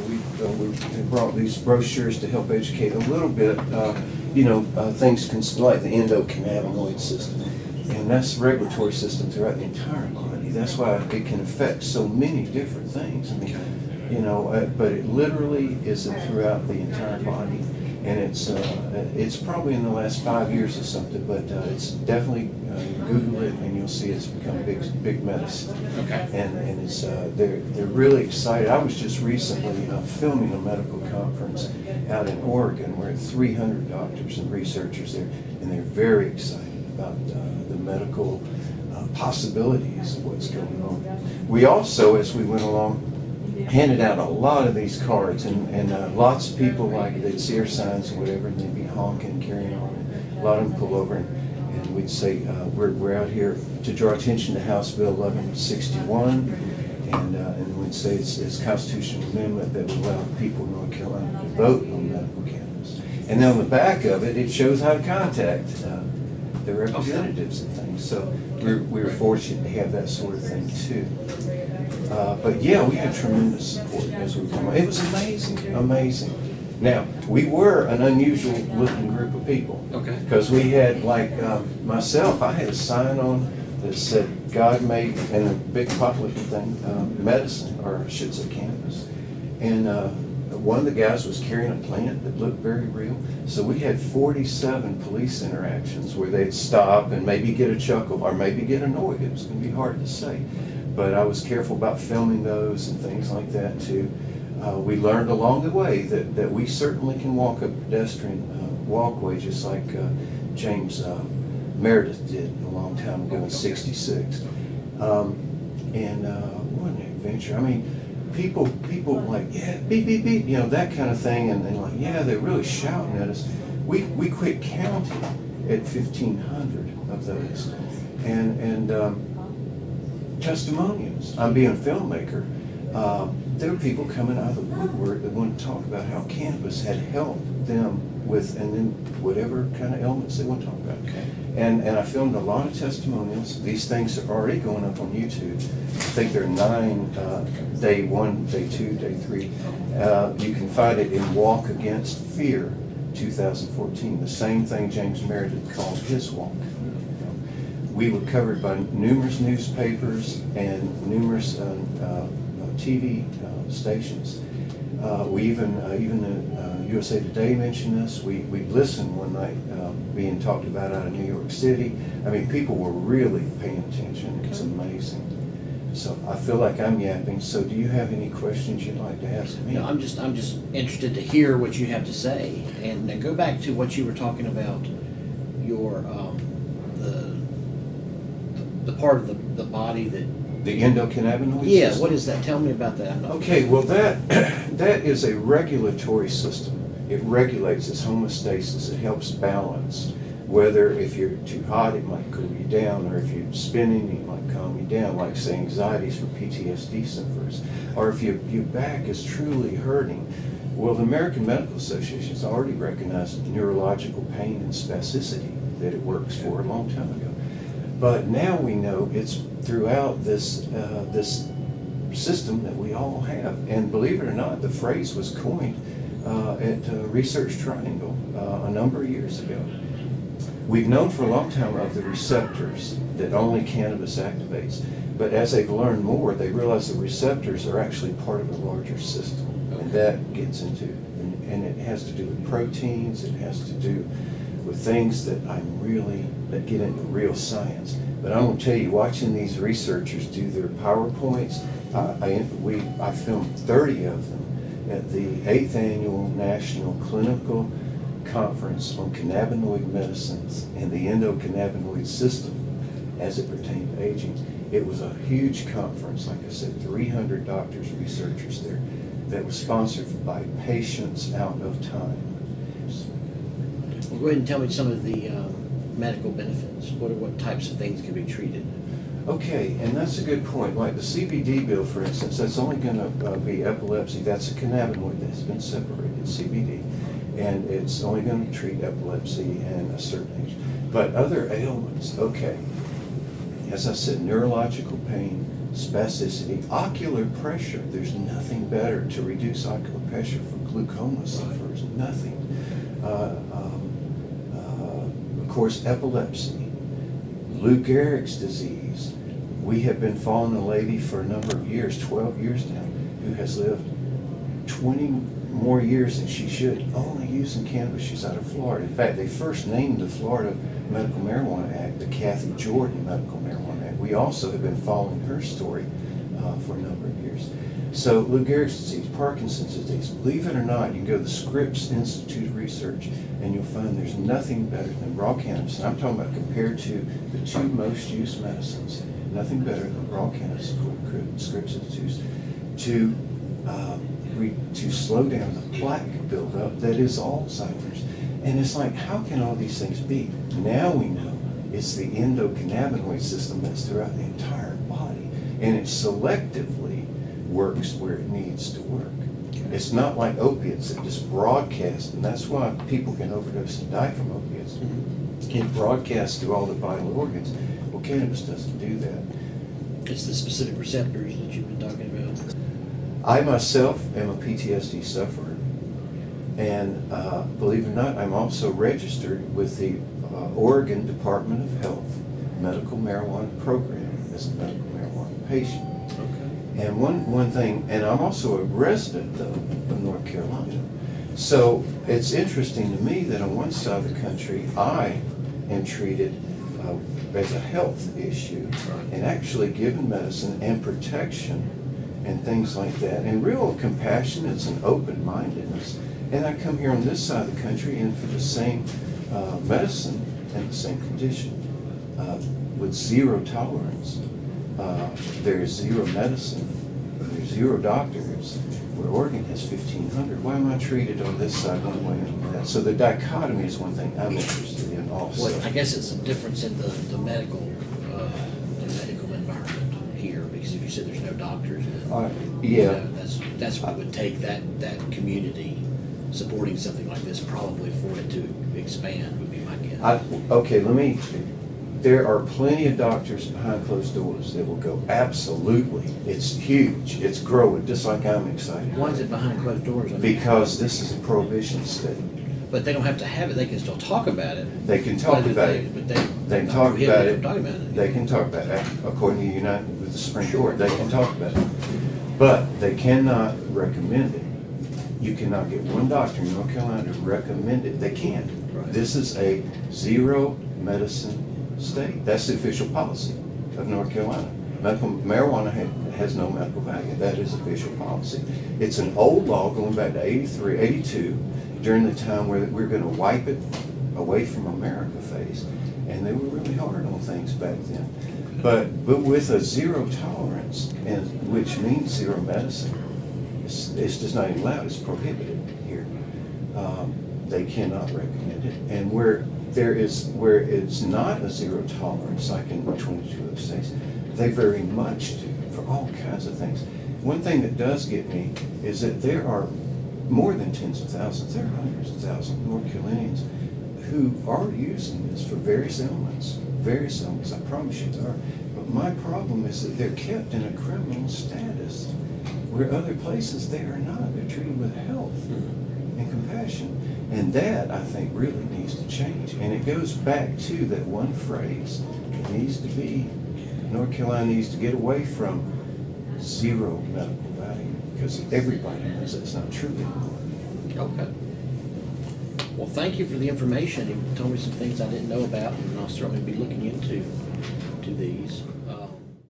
we brought these brochures to help educate a little bit, things like the endocannabinoid system. And that's the regulatory system throughout the entire body. That's why it can affect so many different things. I mean, but it literally is throughout the entire body. And it's probably in the last 5 years or something, but it's definitely, Google it and you'll see it's become big medicine. Okay. And it's they're really excited. I was just recently filming a medical conference out in Oregon where 300 doctors and researchers there, and they're very excited about the medical possibilities of what's going on. We also, as we went along, handed out a lot of these cards, and lots of people, like, they'd see our signs or whatever, and they'd be honking, carrying on, and a lot of them pull over, and we'd say, we're out here to draw attention to House Bill 1161, and we'd say it's a constitutional amendment that would allow people in North Carolina to vote on medical cannabis. And then on the back of it, it shows how to contact the representatives and things. So we were fortunate to have that sort of thing too. But yeah, we had tremendous support as we came on. It was amazing. Now, we were an unusual looking group of people. Okay. Because we had, like, myself, I had a sign on that said, God made, and a big pop-looking thing, medicine, or I should say cannabis. And one of the guys was carrying a plant that looked very real. So we had 47 police interactions where they'd stop and maybe get a chuckle or maybe get annoyed. It was going to be hard to say. But I was careful about filming those and things like that too. We learned along the way that we certainly can walk a pedestrian walkway just like James Meredith did a long time ago in '66. And what an adventure. I mean, people like, yeah, beep, beep, beep, that kind of thing. And like, yeah, they're really shouting at us. We quit counting at 1,500 of those. And testimonials. I'm being a filmmaker. There were people coming out of the woodwork that want to talk about how cannabis had helped them with, and then whatever kind of ailments they want to talk about. Okay. And I filmed a lot of testimonials. These things are already going up on YouTube. I think there are 9, day 1, day 2, day 3. You can find it in Walk Against Fear 2014, the same thing James Meredith called his walk. We were covered by numerous newspapers and numerous TV stations. We even USA Today mentioned us. We listened one night being talked about out of New York City. I mean, people were really paying attention. It's amazing. So I feel like I'm yapping. So do you have any questions you'd like to ask me? No, I'm just interested to hear what you have to say, and go back to what you were talking about. Your the part of the body that... The endocannabinoid Yeah, system? what is that? Tell me about that. Okay, well that is a regulatory system. It regulates, its homeostasis, it helps balance. Whether if you're too hot, it might cool you down, or if you're spinning, it might calm you down, like say anxieties for PTSD sufferers. Or if your back is truly hurting. Well, the American Medical Association has already recognized neurological pain and spasticity that it works for a long time ago. But now we know it's throughout this system that we all have. And believe it or not, the phrase was coined at Research Triangle a number of years ago. We've known for a long time of the receptors that only cannabis activates. But as they've learned more, they realize the receptors are actually part of a larger system. And that gets into, and it has to do with proteins, it has to do with things that that get into real science. But I'm going to tell you, watching these researchers do their PowerPoints, I filmed 30 of them at the 8th Annual National Clinical Conference on Cannabinoid Medicines and the Endocannabinoid System as it pertained to aging. It was a huge conference, like I said, 300 doctors, researchers there, that was sponsored by patients out of time. Well, go ahead and tell me some of the medical benefits. What types of things can be treated? Okay, and that's a good point. Like the CBD bill, for instance, that's only going to be epilepsy. That's a cannabinoid that's been separated, CBD, and it's only going to treat epilepsy and a certain age. But other ailments, okay, as I said, neurological pain, spasticity, ocular pressure. There's nothing better to reduce ocular pressure for glaucoma sufferers, nothing. Of course, epilepsy, Lou Gehrig's disease. We have been following a lady for a number of years, 12 years now, who has lived 20 more years than she should, only using cannabis. She's out of Florida. In fact, they first named the Florida Medical Marijuana Act the Kathy Jordan Medical Marijuana Act. We also have been following her story for a number of years. So Lou Gehrig's disease, Parkinson's disease, believe it or not, you can go to the Scripps Institute of Research and you'll find there's nothing better than raw cannabis. And I'm talking about compared to the two most used medicines, nothing better than raw cannabis, according to Scripps Institute, to slow down the plaque buildup that is Alzheimer's. And it's like, how can all these things be? Now we know it's the endocannabinoid system that's throughout the entire body, and it selectively works where it needs to work. It's not like opiates that just broadcast, and that's why people can overdose and die from opiates. It broadcasts through all the vital organs. Well, cannabis doesn't do that. It's the specific receptors that you've been talking about. I myself am a PTSD sufferer, and believe it or not, I'm also registered with the Oregon Department of Health medical marijuana program as a medical marijuana patient. Okay. And one thing, and I'm also a resident though of North Carolina. So it's interesting to me that on one side of the country, I am treated as a health issue and actually given medicine and protection and things like that, and real compassion. It's an open-mindedness. And I come here on this side of the country and for the same medicine and the same condition with zero tolerance. There's zero medicine, there's zero doctors, where Oregon has 1,500. Why am I treated on this side one way and on that? So the dichotomy is one thing I'm interested in also. Well, I guess it's a difference in the medical environment here, because if you said there's no doctors, yeah, that's what would take that community supporting something like this probably for it to expand, would be my guess. Okay, there are plenty of doctors behind closed doors that will go, absolutely, it's huge, it's growing, just like I'm excited. Why is it behind closed doors? Because this is a prohibition state. But they don't have to have it, they can still talk about it. They can talk about it. But they can talk about it. They can talk about it. According to United with the Supreme Court, they can talk about it. But they cannot recommend it. You cannot get one doctor in North Carolina to recommend it. They can't. Right. This is a zero medicine state. That's the official policy of North Carolina. Medical marijuana has no medical value. That is official policy. It's an old law going back to 83, 82, during the time where we're going to wipe it away from America phase. And they were really hard on things back then. But with a zero tolerance, and which means zero medicine, it's just not even allowed, it's prohibited here. They cannot recommend it. And where it's not a zero tolerance, like in 22 other states, they very much do for all kinds of things. One thing that does get me is that there are more than tens of thousands, there are hundreds of thousands of North Carolinians who are using this for various ailments, I promise you there are. But my problem is that they're kept in a criminal status, where other places they are not. They're treated with health and compassion. And that, I think, really needs to change. And it goes back to that one phrase. It needs to be, North Carolina needs to get away from zero medical value, because everybody knows that's not true anymore. Okay. Well, thank you for the information. You told me some things I didn't know about, and I'll certainly be looking into these.